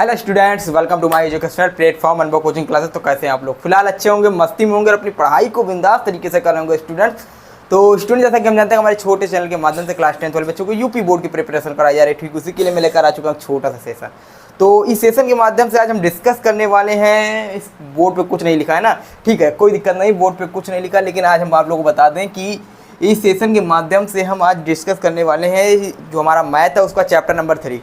Hello students, welcome to my educational platform Anubhav coaching classes. तो कैसे हैं आप लोग? फिलहाल अच्छे होंगे, मस्ती में होंगे और अपनी पढ़ाई को बिंदास तरीके से कर रहे होंगे स्टूडेंट्स। तो स्टूडेंट, जैसा कि हम जानते हैं हमारे छोटे चैनल के माध्यम से क्लास 10 12 बच्चों को यूपी बोर्ड की प्रिपरेशन कराई जा रही है। ठीक उसी के लिए मैं लेकर आ चुका हूँ छोटा सा सेशन। तो इस सेशन के माध्यम से आज हम डिस्कस करने वाले हैं। इस बोर्ड पे कुछ नहीं लिखा है ना, ठीक है, कोई दिक्कत नहीं, बोर्ड पे कुछ नहीं लिखा, लेकिन आज हम आप लोगों को बता दें कि इस सेशन के माध्यम से हम आज डिस्कस करने वाले हैं जो हमारा मैथ है उसका चैप्टर नंबर 3।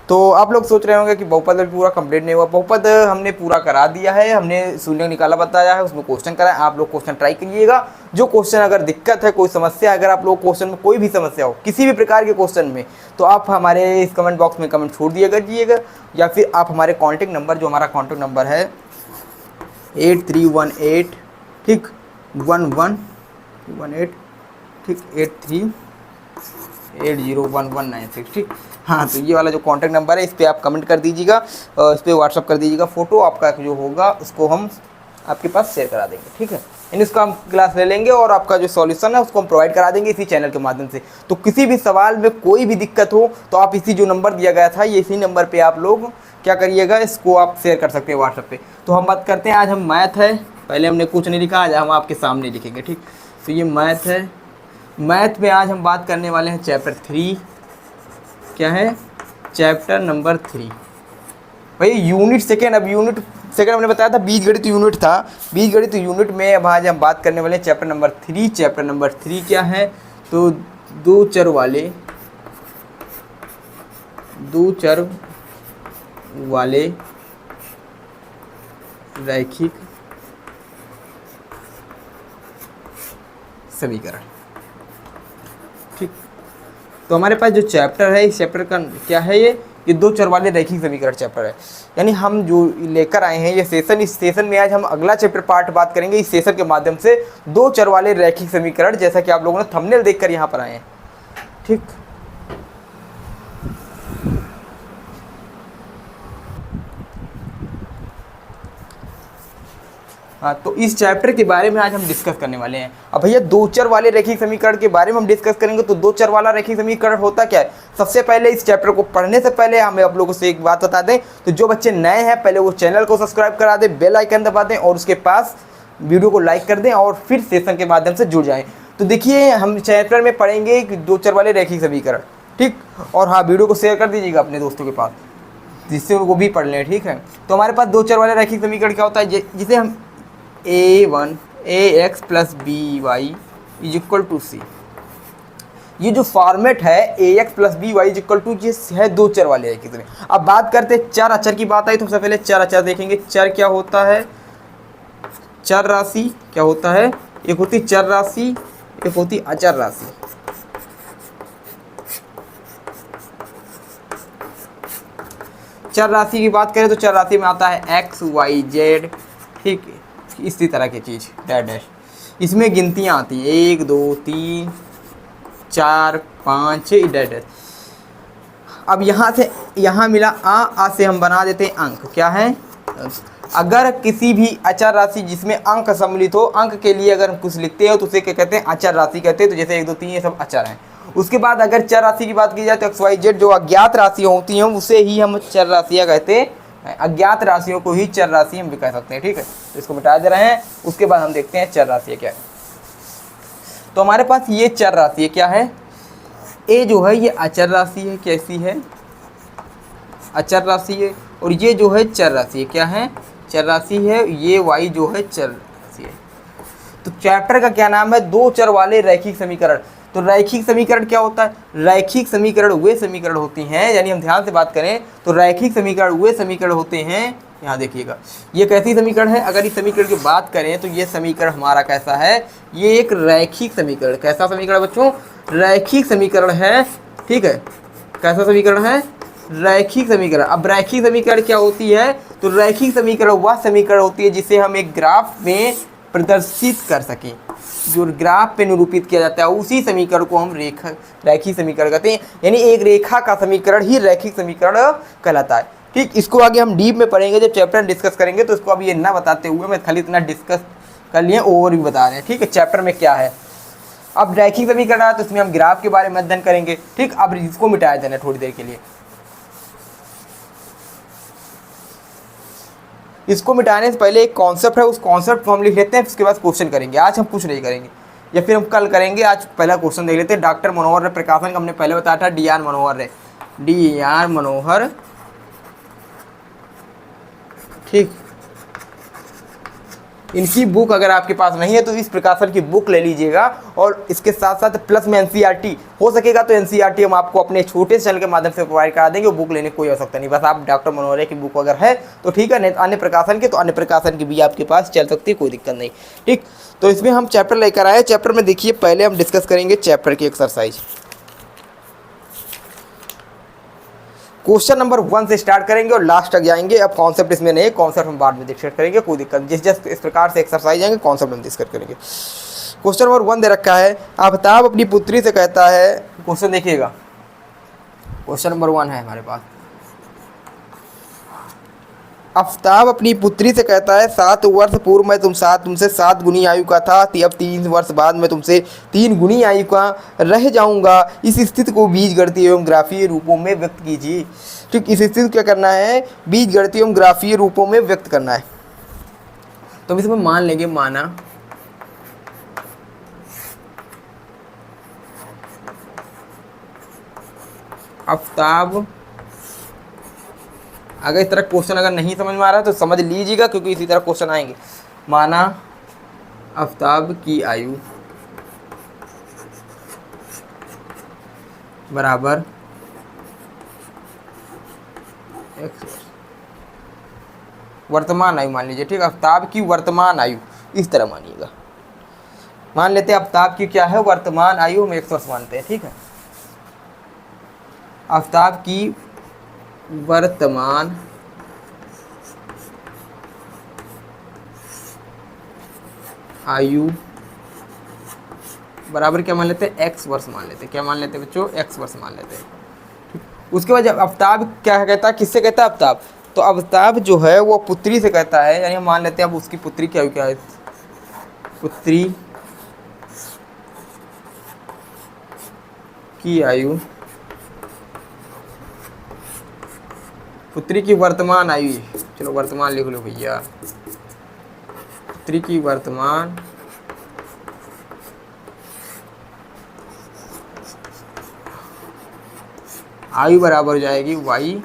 तो आप लोग सोच रहे होंगे कि बहुपद अभी पूरा कंप्लीट नहीं हुआ। बहुपद हमने पूरा करा दिया है, हमने शून्य निकाला बताया है, उसमें क्वेश्चन करा है। आप लोग क्वेश्चन ट्राई करिएगा। जो क्वेश्चन अगर दिक्कत है, कोई समस्या, अगर आप लोग क्वेश्चन में कोई भी समस्या हो किसी भी प्रकार के क्वेश्चन में, तो आप हमारे इस कमेंट बॉक्स में कमेंट छोड़ दिया करिएगा, या फिर आप हमारे कॉन्टैक्ट नंबर, जो हमारा कॉन्टैक्ट नंबर है 8318 ठीक 1118 ठीक 83801196 ठीक। हाँ, तो ये वाला जो कांटेक्ट नंबर है इस पर आप कमेंट कर दीजिएगा, इस पर व्हाट्सअप कर दीजिएगा, फ़ोटो आपका जो होगा उसको हम आपके पास शेयर करा देंगे, ठीक है। इन इसका हम क्लास ले लेंगे और आपका जो सॉल्यूशन है उसको हम प्रोवाइड करा देंगे इसी चैनल के माध्यम से। तो किसी भी सवाल में कोई भी दिक्कत हो तो आप इसी जो नंबर दिया गया था, ये इसी नंबर पर आप लोग क्या करिएगा, इसको आप शेयर कर सकते हैं व्हाट्सएप पर। तो हम बात करते हैं, आज हम मैथ है, पहले हमने कुछ नहीं लिखा, आज हम आपके सामने लिखेंगे, ठीक। तो ये मैथ है, मैथ में आज हम बात करने वाले हैं चैप्टर 3। क्या है? Chapter number 3। भाई यूनिट सेकेंड, अब यूनिट सेकेंड हमने बताया था बीजगणित यूनिट था, बीजगणित यूनिट में अब आज हम बात करने वाले हैं चैप्टर नंबर 3। चैप्टर नंबर 3 क्या है? तो दो चर वाले रैखिक समीकरण, ठीक। तो हमारे पास जो चैप्टर है, इस चैप्टर का क्या है, ये दो चर वाले रैखिक समीकरण चैप्टर है। यानी हम जो लेकर आए हैं ये सेशन, इस सेशन में आज हम अगला चैप्टर पार्ट बात करेंगे इस सेशन के माध्यम से, दो चर वाले रैखिक समीकरण, जैसा कि आप लोगों ने थंबनेल देखकर यहाँ पर आए हैं, ठीक। हाँ, तो इस चैप्टर के बारे में आज हम डिस्कस करने वाले हैं। अब भैया दो चर वाले रैखिक समीकरण के बारे में हम डिस्कस करेंगे। तो दो चर वाला रैखिक समीकरण होता क्या है? सबसे पहले इस चैप्टर को पढ़ने से पहले हमें आप लोगों से एक बात बता दें, तो जो बच्चे नए हैं पहले वो चैनल को सब्सक्राइब करा दें, बेल आइकन दबा दें और उसके पास वीडियो को लाइक कर दें और फिर सेशन के माध्यम से जुड़ जाएँ। तो देखिए, हम चैप्टर में पढ़ेंगे दो चर वाले रैखिक समीकरण, ठीक। और हाँ, वीडियो को शेयर कर दीजिएगा अपने दोस्तों के पास, जिससे उनको भी पढ़ लें, ठीक है। तो हमारे पास दो चर वाले रैखिक समीकरण क्या होता है, जिसे हम ax plus b y is equal to c, ये जो फॉर्मेट है ax plus b y is equal to, ये है दो चर वाले है कितने। अब बात करते हैं चर अचर की बात आई तो सबसे पहले चर अचर देखेंगे। चर क्या होता है? चर राशि क्या होता है? एक होती चर राशि, एक होती अचर राशि। चर राशि की बात करें तो चर राशि में आता है एक्स वाई जेड, ठीक है, इसी तरह की चीज़ डैश डैश। इसमें गिनतियाँ आती हैं 1 2 3 4 5 6 डैश डैश। अब यहाँ से यहाँ मिला आ से हम बना देते हैं अंक। क्या है? अगर किसी भी अचर राशि जिसमें अंक सम्मिलित हो, अंक के लिए अगर हम कुछ लिखते हो तो उसे क्या कहते हैं? अचर राशि कहते हैं। तो जैसे 1 2 3 ये सब अचर हैं। उसके बाद अगर चर राशि की बात की जाए तो एक्स वाई जेड जो अज्ञात राशि होती हैं उसे ही हम चर राशियाँ कहते हैं। अज्ञात राशियों को ही चर राशि हम भी कह सकते हैं, ठीक है। तो इसको मिटा दे रहे हैं। उसके बाद हम देखते हैं चर राशि क्या है। तो हमारे पास ये चर राशि है, क्या है? ए जो है ये अचर राशि है, कैसी है? अचर राशि है। और ये जो है चर राशि है, क्या है? चर राशि है। ये वाई जो है चर राशि है। तो चैप्टर का क्या नाम है? दो चर वाले रैखिक समीकरण। तो रैखिक समीकरण क्या होता है? रैखिक समीकरण वे समीकरण होती हैं, यानी हम ध्यान से बात करें तो रैखिक समीकरण वे समीकरण होते हैं। यहाँ देखिएगा, ये कैसी समीकरण है? अगर इस समीकरण की बात करें तो ये समीकरण हमारा कैसा है? ये एक रैखिक समीकरण। कैसा समीकरण बच्चों? रैखिक समीकरण है, ठीक है। कैसा समीकरण है? रैखिक समीकरण। अब रैखिक समीकरण क्या होती है? तो रैखिक समीकरण वह समीकरण होती है जिसे हम एक ग्राफ में प्रदर्शित कर सकें, जो ग्राफ पे निरूपित किया जाता है उसी समीकरण को हम रैखिक समीकरण कहते हैं। यानी एक रेखा का समीकरण ही रैखिक समीकरण कहलाता है, ठीक। इसको आगे हम डीप में पढ़ेंगे जब चैप्टर डिस्कस करेंगे। तो इसको अभी ये ना बताते हुए मैं खाली इतना डिस्कस कर लिए, ओवर भी बता रहे हैं, ठीक है, चैप्टर में क्या है। अब रैखिक समीकरण है तो इसमें हम ग्राफ के बारे में अध्ययन करेंगे, ठीक। अब इसको मिटाया देना थोड़ी देर के लिए। इसको मिटाने से पहले एक कॉन्सेप्ट है, उस कॉन्सेप्ट को हम लिख लेते हैं, उसके बाद क्वेश्चन करेंगे। आज हम कुछ नहीं करेंगे, या फिर हम कल करेंगे। आज पहला क्वेश्चन देख लेते हैं। डॉक्टर मनोहर रे प्रकाशन का हमने पहले बताया था, डी आर मनोहर रे, डी आर मनोहर, ठीक। इनकी बुक अगर आपके पास नहीं है तो इस प्रकाशन की बुक ले लीजिएगा, और इसके साथ साथ प्लस में एनसीईआरटी हो सकेगा तो एनसीईआरटी हम आपको अपने छोटे चैनल के माध्यम से प्रोवाइड करा देंगे। वो बुक लेने की कोई आवश्यकता नहीं, बस आप डॉक्टर मनोहर की बुक अगर है तो ठीक है, नहीं अन्य प्रकाशन के तो अन्य प्रकाशन की भी आपके पास चल सकती है, कोई दिक्कत नहीं, ठीक। तो इसमें हम चैप्टर लेकर आए। चैप्टर में देखिए, पहले हम डिस्कस करेंगे चैप्टर की एक्सरसाइज। क्वेश्चन नंबर 1 से स्टार्ट करेंगे और लास्ट तक जाएंगे। अब कॉन्सेप्ट इसमें नहीं, कॉन्सेप्ट हम बाद में डिस्कस करेंगे, कोई दिक्कत। जिस इस प्रकार से एक्सरसाइज आएंगे, कॉन्सेप्ट हम डिस्कस करेंगे। क्वेश्चन नंबर 1 दे रखा है, आफताब अपनी पुत्री से कहता है, क्वेश्चन देखिएगा, क्वेश्चन नंबर 1 है हमारे पास। आफताब अपनी पुत्री से कहता है, 7 वर्ष पूर्व मैं तुमसे 7 गुनी आयु का था, अब 3 वर्ष बाद मैं तुमसे 3 गुनी आयु का रह जाऊंगा। इस स्थिति को बीजगणितीय एवं ग्राफीय रूपों में व्यक्त कीजिए, ठीक। इस स्थिति को क्या करना है, बीजगणितीय एवं ग्राफीय रूपों में व्यक्त करना है। तो हम इसमें मान लेंगे, माना आफताब, अगर इस तरह क्वेश्चन अगर नहीं समझ में आ रहा है तो समझ लीजिएगा, क्योंकि इसी तरह क्वेश्चन आएंगे। माना आफताब की आयु बराबर x, वर्तमान आयु मान लीजिए, ठीक। आफताब की वर्तमान आयु इस तरह मानिएगा, मान लेते हैं आफताब की क्या है, वर्तमान आयु हम 1 वर्ष मानते हैं, ठीक है। आफताब की वर्तमान आयु बराबर क्या मान लेते हैं, x वर्ष मान लेते हैं। क्या मान लेते हैं बच्चों, x वर्ष मान लेते हैं, ठीक। उसके बाद जब आफताब क्या कहता है, किससे कहता है आफताब, तो आफताब जो है वो पुत्री से कहता है, यानी हम मान लेते हैं अब उसकी पुत्री की आयु क्या है, पुत्री की आयु, पुत्री की वर्तमान आयु, चलो वर्तमान लिख लो भैया, पुत्री की वर्तमान आयु बराबर हो जाएगी y,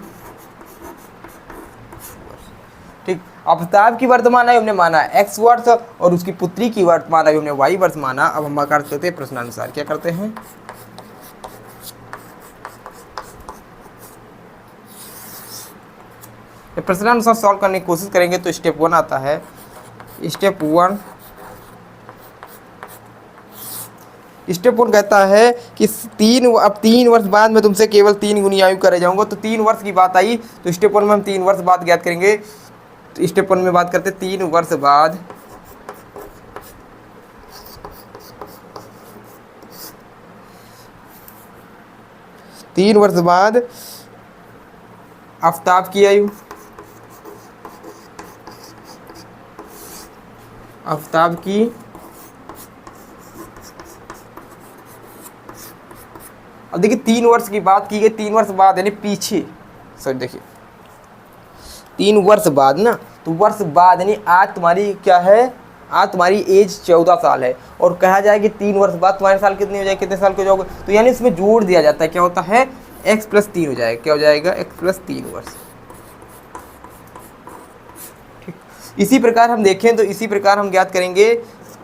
ठीक। आफताब की वर्तमान आयु हमने माना x वर्ष और उसकी पुत्री की वर्तमान आयु हमने y वर्ष माना। अब हम कर सकते हैं प्रश्नानुसार, क्या करते हैं, प्रश्नानुसार सॉल्व करने की कोशिश करेंगे। तो स्टेप 1 आता है, स्टेप 1 कहता है कि 3 वर्ष बाद मैं तुमसे केवल 3 गुनी आयु का रह जाऊंगा। तो 3 वर्ष की बात आई, तो स्टेप 1 में हम 3 वर्ष बाद ज्ञात करेंगे। तो स्टेप 1 में बात करते 3 वर्ष बाद, आफताब की आयु, आफताब की अब देखिए 3 वर्ष की बात की गई, 3 वर्ष बाद यानी पीछे, सर देखिए 3 वर्ष बाद ना, तो वर्ष बाद यानी आज तुम्हारी क्या है, आज तुम्हारी एज 14 साल है, और कहा जाए कि 3 वर्ष बाद तुम्हारे साल कितने हो जाए, कितने साल के हो जाओगे, तो यानी इसमें जोड़ दिया जाता है, क्या होता है x + 3 हो जाएगा, क्या हो जाएगा x + 3 वर्ष, ठीक। इसी प्रकार हम देखें तो इसी प्रकार हम ज्ञात करेंगे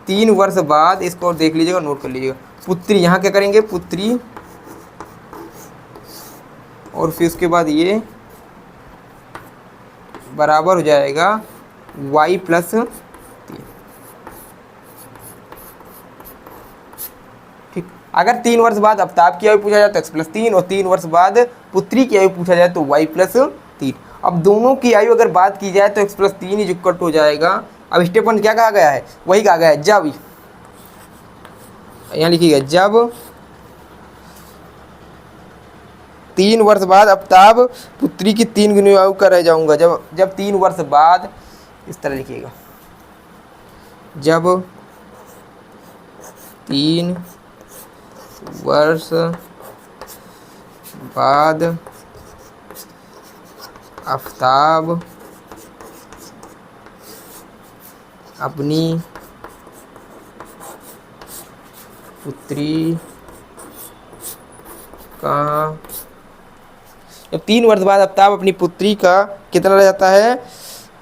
3 वर्ष बाद, इसको और देख लीजिएगा, नोट कर लीजिएगा, पुत्री, यहाँ क्या करेंगे पुत्री, और फिर उसके बाद ये बराबर हो जाएगा y + 3, ठीक। अगर 3 वर्ष बाद आफताब की आयु पूछा जाए तो x + 3, और 3 वर्ष बाद पुत्री की आयु पूछा जाए तो y + 3। अब दोनों की आयु अगर बात की जाए तो x + 3 = हो जाएगा। अब स्टेप 1 क्या कहा गया है, वही कहा गया है, जब, यहाँ लिखिएगा, जब 3 वर्ष बाद आफताब पुत्री की 3 गुनी आयु का रह जाऊंगा। जब 3 वर्ष बाद, इस तरह लिखिएगा, जब 3 वर्ष बाद आफताब अपनी पुत्री का, जब 3 वर्ष बाद आफ्ताब अपनी पुत्री का कितना रह जाता है,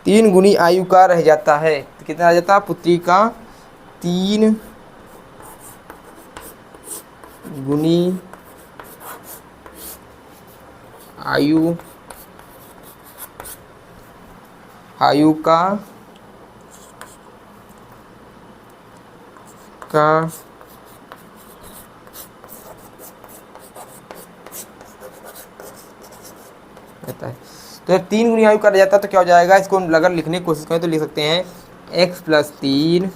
3 गुनी आयु का रह जाता है। तो कितना रह जाता है, पुत्री का 3 गुनी आयु आयु का रहता है। तो जब 3 गुनी आयु का रह जाता है तो क्या हो जाएगा, इसको हम अगर लिखने की कोशिश करें तो लिख सकते हैं x+3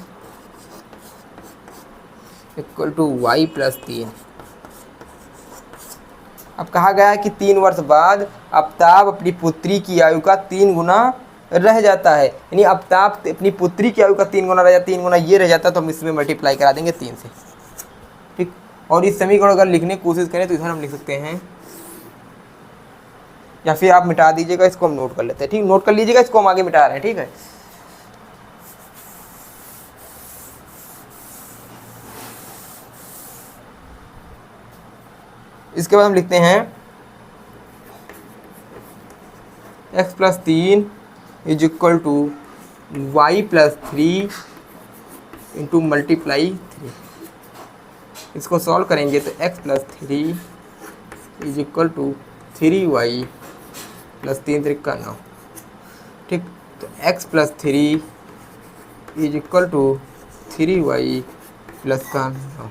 इक्वल टू y+3। अब कहा गया है कि 3 वर्ष बाद आफ्ताब अपनी पुत्री की आयु का 3 गुना रह जाता है, यानी आफ्ताब अपनी पुत्री की आयु का 3 गुना रह जाता है, 3 गुना ये रह जाता है, तो हम इसमें मल्टीप्लाई करा देंगे 3 से, ठीक। और इस समीकरण अगर लिखने की कोशिश करें तो इधर हम लिख सकते हैं, या फिर आप मिटा दीजिएगा, इसको हम नोट कर लेते हैं, ठीक, नोट कर लीजिएगा, इसको हम आगे मिटा रहे हैं, ठीक है। इसके बाद हम लिखते हैं x+3 is equal to y+3 into multiply 3। इसको सॉल्व करेंगे तो x+3 is equal to 3y + 3 × 9, ठीक। तो x+3 is equal to 3y + 9,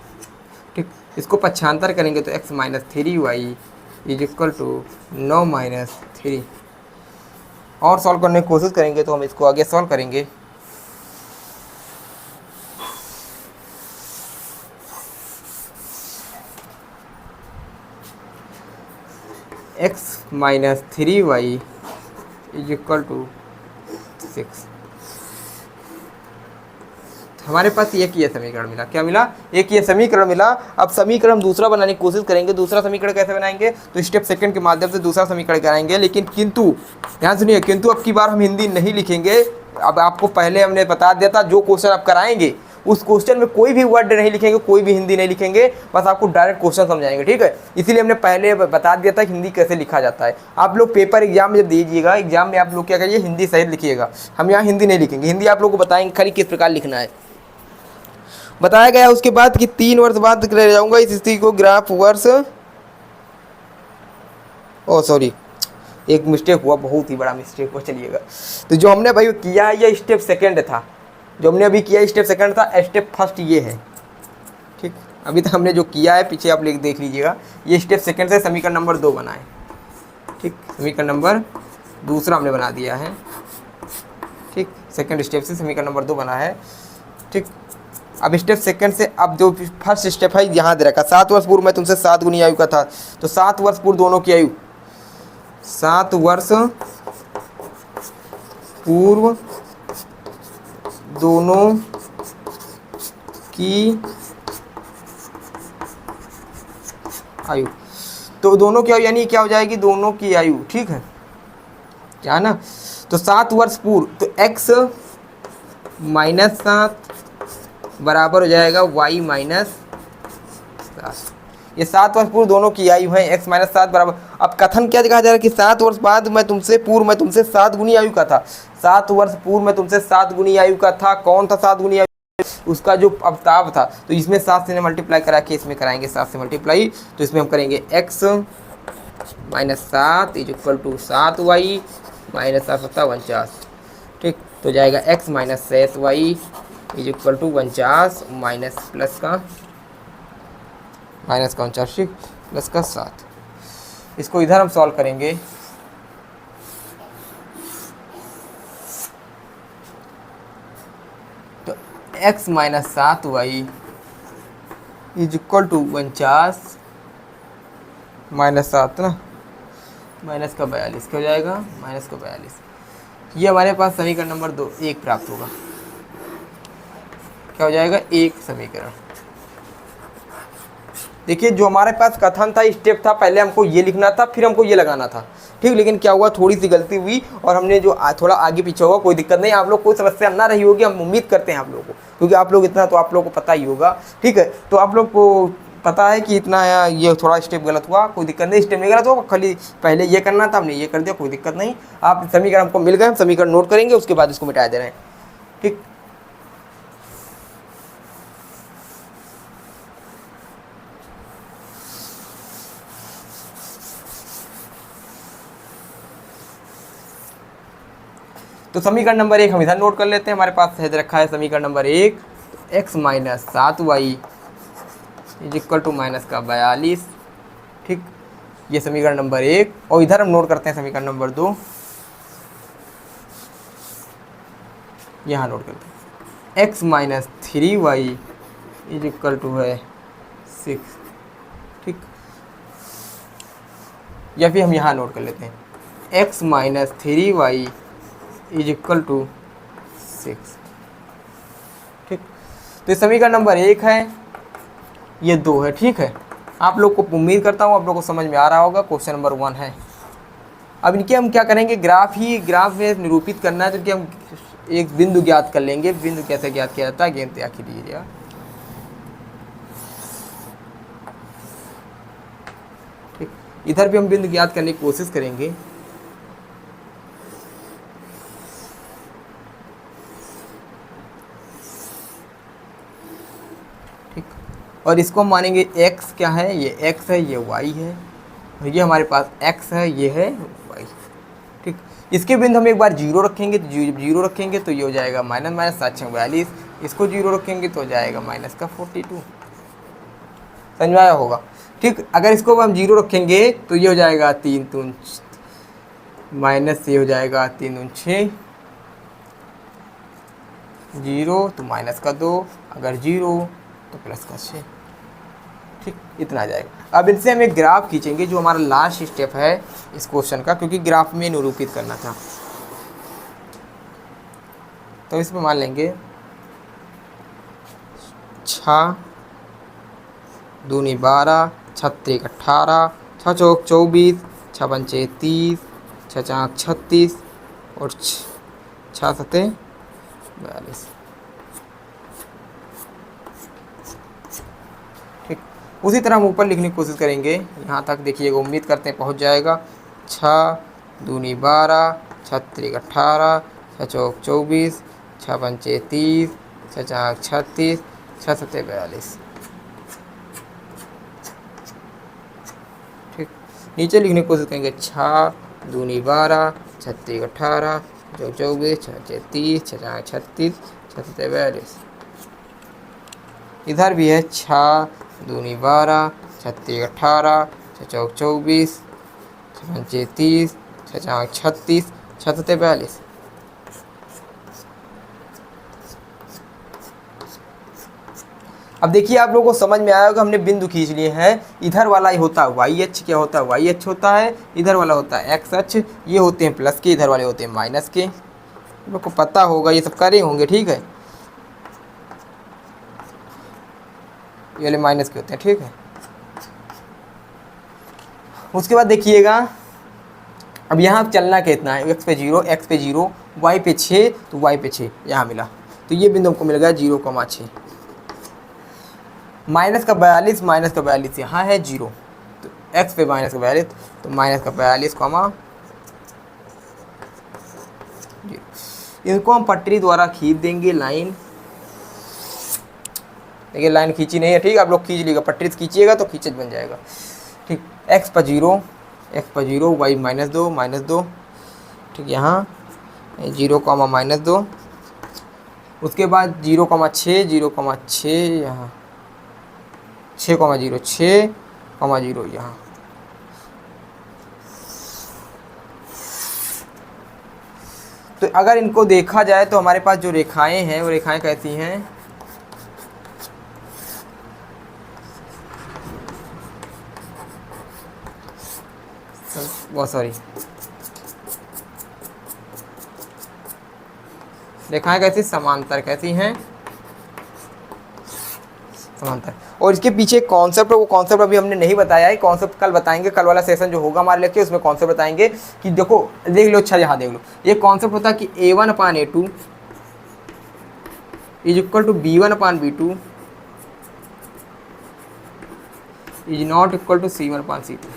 ठीक। इसको पक्षांतर करेंगे तो x - 3y is equal to 9 - 3। और सॉल्व करने की कोशिश करेंगे तो हम इसको आगे सॉल्व करेंगे। x - 3y is equal to 6। हमारे पास एक ही समीकरण मिला, क्या मिला, एक ही समीकरण मिला। अब समीकरण दूसरा बनाने की कोशिश करेंगे। दूसरा समीकरण कैसे बनाएंगे, तो स्टेप सेकंड के माध्यम से दूसरा समीकरण कराएंगे, लेकिन किंतु ध्यान सुनिए, किंतु अब की बार हम हिंदी नहीं लिखेंगे। अब आपको पहले हमने बता दिया था, जो क्वेश्चन आप कराएंगे उस क्वेश्चन में कोई भी वर्ड नहीं लिखेंगे, कोई भी हिंदी नहीं लिखेंगे, बस आपको डायरेक्ट क्वेश्चन समझाएंगे, ठीक है। इसीलिए हमने पहले बता दिया था हिंदी कैसे लिखा जाता है। आप लोग पेपर एग्जाम में जब दीजिएगा, एग्जाम में आप लोग क्या करिए, हिंदी सहित लिखिएगा। हम यहाँ हिंदी नहीं लिखेंगे, हिंदी आप लोग को बताएंगे खाली किस प्रकार लिखना है, बताया गया। उसके बाद कि 3 वर्ष बाद रह जाऊंगा इस स्थिति को ग्राफ वर्ष, ओ सॉरी एक मिस्टेक हुआ, बहुत ही बड़ा मिस्टेक हुआ, चलिएगा। तो जो हमने भाई किया है ये स्टेप सेकंड था, जो हमने अभी किया स्टेप सेकंड था, स्टेप फर्स्ट ये है, ठीक। अभी तक हमने जो किया है पीछे आप देख लीजिएगा, ये स्टेप सेकंड से समीकरण नंबर 2 बना है, ठीक। समीकरण नंबर दूसरा हमने बना दिया है, ठीक। सेकंड स्टेप से समीकरण नंबर 2 बना है, ठीक। अब स्टेप सेकंड से अब जो फर्स्ट स्टेप है यहाँ दे रखा, 7 वर्ष पूर्व मैं तुमसे 7 गुनी आयु का था, तो 7 वर्ष पूर्व दोनों की आयु, 7 वर्ष पूर्व दोनों की आयु, तो दोनों की आयु यानी क्या हो जाएगी, दोनों की आयु, ठीक है क्या ना। तो 7 वर्ष पूर्व, तो x - 7 बराबर हो जाएगा y - 7। ये 7 वर्ष पूर्व दोनों की आयु है, x - 7 बराबर। अब कथन क्या कहा जा रहा है कि 7 वर्ष बाद मैं तुमसे 7 गुनी आयु का था, 7 वर्ष पूर्व मैं तुमसे 7 गुनी आयु का था। कौन था 7 गुनी आयु, उसका जो अवताव था। तो इसमें 7 से मल्टीप्लाई करा के इसमें कराएंगे 7 से मल्टीप्लाई, तो इसमें हम करेंगे x - 7 is equal to 7y - 7 49, ठीक। तो जाएगा x - 7y is equal to 49 minus plus का 49, ठीक, प्लस का 7। इसको इधर हम सॉल्व करेंगे, तो x - 7y is equal to 49 - 7 ना, माइनस का 42 क्या हो जाएगा, माइनस का 42। ये हमारे पास समीकरण नंबर 2 1 प्राप्त होगा, क्या हो जाएगा, 1 समीकरण। देखिए जो हमारे पास कथन था, स्टेप था, पहले हमको ये लिखना था, फिर हमको ये लगाना था, ठीक। लेकिन क्या हुआ, थोड़ी सी गलती हुई और हमने जो थोड़ा आगे पीछे होगा, कोई दिक्कत नहीं, आप लोग कोई समस्या ना रही होगी, हम उम्मीद करते हैं आप लोगों को, क्योंकि आप लोग इतना तो आप लोग को पता ही होगा, ठीक है। तो आप लोग को पता है कि इतना ये थोड़ा स्टेप गलत हुआ, कोई दिक्कत नहीं, स्टेप नहीं गलत हुआ, खाली पहले ये करना था, हमने ये कर दिया, कोई दिक्कत नहीं। आप समीकरण हमको मिल गए, हम समीकरण नोट करेंगे, उसके बाद इसको मिटा दे रहे हैं, ठीक। तो समीकरण नंबर 1 हम इधर नोट कर लेते हैं, हमारे पास है रखा है समीकरण number 1, x minus 7y is equal to minus का 42, ठीक। ये समीकरण नंबर 1, और इधर हम नोट करते हैं समीकरण नंबर 2, यहाँ नोट करते हैं x minus 3y is equal to है 6, ठीक। या फिर हम यहाँ नोट कर लेते हैं x minus 3y is equal to 6, ठीक। तो ये समीकरण नंबर 1 है, ये 2 है, ठीक है। आप लोग को उम्मीद करता हूँ आप लोग को समझ में आ रहा होगा। क्वेश्चन नंबर 1 है। अब इनके हम क्या करेंगे, ग्राफ में निरूपित करना है, तो इनके हम एक बिंदु ज्ञात कर लेंगे। बिंदु कैसे ज्ञात किया जाता है, गेंद तैयार कीजिएगा। ठीक, इधर भी हम बिंदु ज्ञात करने की कोशिश करेंगे। और इसको हम मानेंगे x क्या है, ये x है, ये y है, और ये हमारे पास x है, ये है y, ठीक। इसके बिंदु हम एक बार 0 रखेंगे, तो 0 रखेंगे तो ये हो जाएगा माइनस माइनस 742, इसको 0 रखेंगे तो हो जाएगा माइनस का 42, समझाया होगा, ठीक। अगर इसको हम 0 रखेंगे तो ये हो जाएगा 3 दूनी माइनस, ये हो जाएगा 3 दूनी 6, 0 तो माइनस का 2, अगर 0 तो प्लस का 6, ठीक, इतना आ जाएगा। अब इनसे हम एक ग्राफ खींचेंगे, जो हमारा लास्ट स्टेप है इस क्वेश्चन का, क्योंकि ग्राफ में निरूपित करना था। तो इसमें मान लेंगे 6 दूनी 12, 6 त्रिक 18, 6 चौक 24, 6 पंचे 30, 6 चाक 36 और 6 सते 42, ठीक। उसी तरह हम ऊपर लिखने की कोशिश करेंगे, यहाँ तक देखिएगा, उम्मीद करते हैं पहुँच जाएगा। 6 दूनी 12, 6 त्रिक 18, 6 चौक 24, 6 पंचे 30, 6 चाक 36, 6 सते 42, ठीक। नीचे लिखने की कोशिश करेंगे 6 दूनी 12, 6 त्रिक 18, 6 चौक 24, 6 पंचे 30, 6 चाक 36, 6 सते 42। इधर भी है 6 दूनी 12, 6 त्रिक 18, 6 चौक 24, 6 पंचे 30, 6 चाक 36, 6 सते 42। अब देखिए आप लोगों को समझ में आया होगा, हमने बिंदु खींच लिए हैं। इधर वाला ही होता है वाई एच, क्या होता है वाई एच होता है, इधर वाला होता है एक्स एच, ये होते हैं प्लस के, इधर वाले होते हैं माइनस के। आप लोग को पता होगा, ये सब करे होंगे, ठीक है। ये वाले माइनस के होते हैं, ठीक है। उसके बाद देखिएगा, अब यहाँ चलना कितना है, x पे 0, x पे 0, y पे 6, तो y पे 6 यहाँ मिला, तो ये बिंदु हमको मिल गया 0,6। माइनस का 42 यहाँ है 0, तो x पे माइनस का 42, तो माइनस का 42, 0। इनको हम पटरी द्वारा खींच देंगे लाइन। देखिए लाइन खींची नहीं है, ठीक। आप लोग खींच लीजिएगा, पटरी से खींचिएगा तो खींचत बन जाएगा, ठीक। x पर 0, y -2, ठीक। यहाँ 0, -2, उसके बाद 0,6, 0,6 यहाँ, 6,0, 6,0 यहाँ। तो अगर इनको देखा जाए तो हमारे पास जो रेखाएं हैं वो रेखाएं कैसी हैं, बहुत सॉरी, रेखाएं कैसी, समांतर, कैसी हैं, समांतर। और इसके पीछे कॉन्सेप्ट है, वो कॉन्सेप्ट अभी हमने नहीं बताया है, कॉन्सेप्ट कल बताएंगे। कल वाला सेशन जो होगा हमारे लेक्चर उसमें कॉन्सेप्ट बताएंगे कि देखो देख लो, अच्छा यहाँ देख लो, ये कॉन्सेप्ट होता है कि A1/A2 is equal to B1/B2 is not equal to C1/C2।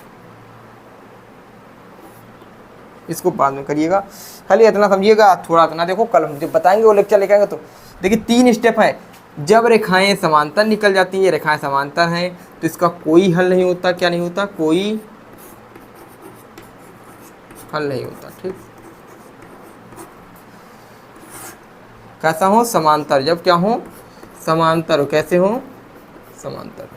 इसको बाद में करिएगा, खाली इतना समझिएगा, थोड़ा इतना देखो, कल हम जब बताएंगे वो लेक्चर लेके आएंगे। तो देखिए 3 स्टेप है। जब रेखाएं समांतर निकल जाती है, रेखाएं समांतर हैं, तो इसका कोई हल नहीं होता। क्या नहीं होता? कोई हल नहीं होता। ठीक, कैसा हो? समांतर। जब क्या हो? समांतर हो। कैसे हो? समांतर।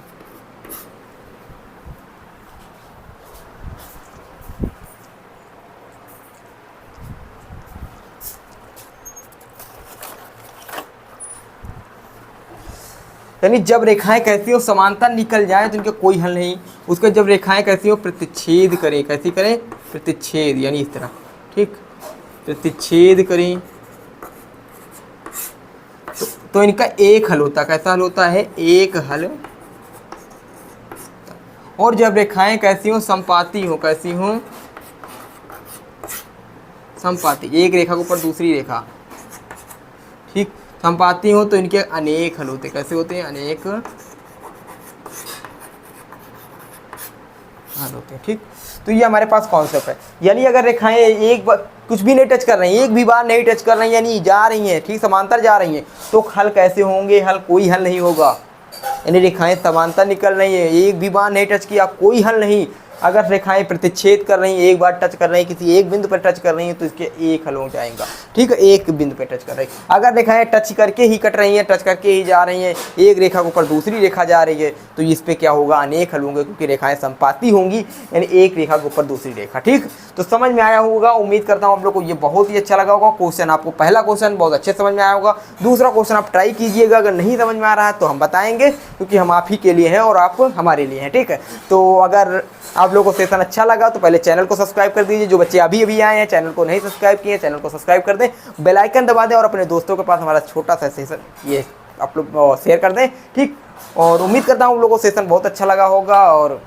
यानी जब रेखाएं कैसी हो? समांतर निकल जाए तो इनका कोई हल नहीं। उसके जब रेखाएं कैसी हो? प्रतिच्छेद करें। कैसी करें? प्रतिच्छेद, यानी इस तरह। ठीक, प्रतिच्छेद करें तो इनका एक हल होता। कैसा हल होता है? एक हल। और जब रेखाएं कैसी हो? संपाती हो। कैसी हो? संपाती। एक रेखा के ऊपर दूसरी रेखा। ठीक, संपाती हो तो इनके अनेक हल होते। कैसे होते हैं? अनेक हल होते हैं। ठीक, तो ये हमारे पास कॉन्सेप्ट है। यानी अगर रेखाएं एक बार कुछ भी नहीं टच कर रही हैं, एक भी बार नहीं टच कर रही हैं, यानी जा रही हैं, ठीक, समांतर जा रही हैं, तो हल कैसे होंगे? हल कोई हल नहीं होगा। यानी रेखाएं समांतर निकल रही हैं, एक भी बार नहीं टच किया, कोई हल नहीं। अगर रेखाएं प्रतिच्छेद कर रही हैं, एक बार टच कर रही हैं, किसी एक बिंदु पर टच कर रही हैं, तो इसके एक हल हो जाएगा। ठीक है, एक बिंदु पर टच कर रही है। अगर रेखाएं टच करके ही कट रही हैं, टच करके ही जा रही हैं, एक रेखा के ऊपर दूसरी रेखा जा रही है, तो इस पे क्या होगा? अनेक हल होंगे, क्योंकि रेखाएं संपाती होंगी, यानी एक रेखा के ऊपर दूसरी रेखा। ठीक, तो समझ में आया होगा। उम्मीद करता हूँ आप लोग को ये बहुत ही अच्छा लगा होगा। क्वेश्चन आपको पहला क्वेश्चन बहुत अच्छे समझ में आया होगा। दूसरा क्वेश्चन आप ट्राई कीजिएगा, अगर नहीं समझ में आ रहा है तो हम बताएंगे, क्योंकि हम आप ही के लिए हैं और आप हमारे लिए हैं। ठीक है, तो अगर आप लोगों को सेशन अच्छा लगा तो पहले चैनल को सब्सक्राइब कर दीजिए। जो बच्चे अभी अभी आए हैं, चैनल को नहीं सब्सक्राइब किए, चैनल को सब्सक्राइब कर दें, बेल आइकन दबा दें और अपने दोस्तों के पास हमारा छोटा सा सेशन ये आप लोग शेयर कर दें। ठीक, और उम्मीद करता हूँ आप लोगों को सेशन बहुत अच्छा लगा होगा। और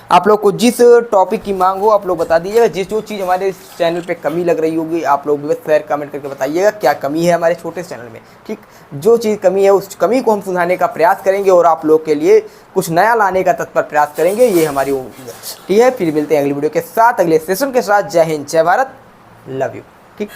आप लोग को जिस टॉपिक की मांग हो आप लोग बता दीजिएगा। जिस जो चीज़ हमारे इस चैनल पे कमी लग रही होगी आप लोग बस शेयर कमेंट करके बताइएगा क्या कमी है हमारे छोटे चैनल में। ठीक, जो चीज़ कमी है उस कमी को हम सुधारने का प्रयास करेंगे और आप लोग के लिए कुछ नया लाने का तत्पर प्रयास करेंगे, ये हमारी उम्मीद है। ठीक है, फिर मिलते हैं अगली वीडियो के साथ, अगले सेशन के साथ। जय हिंद, जय भारत, लव यू। ठीक।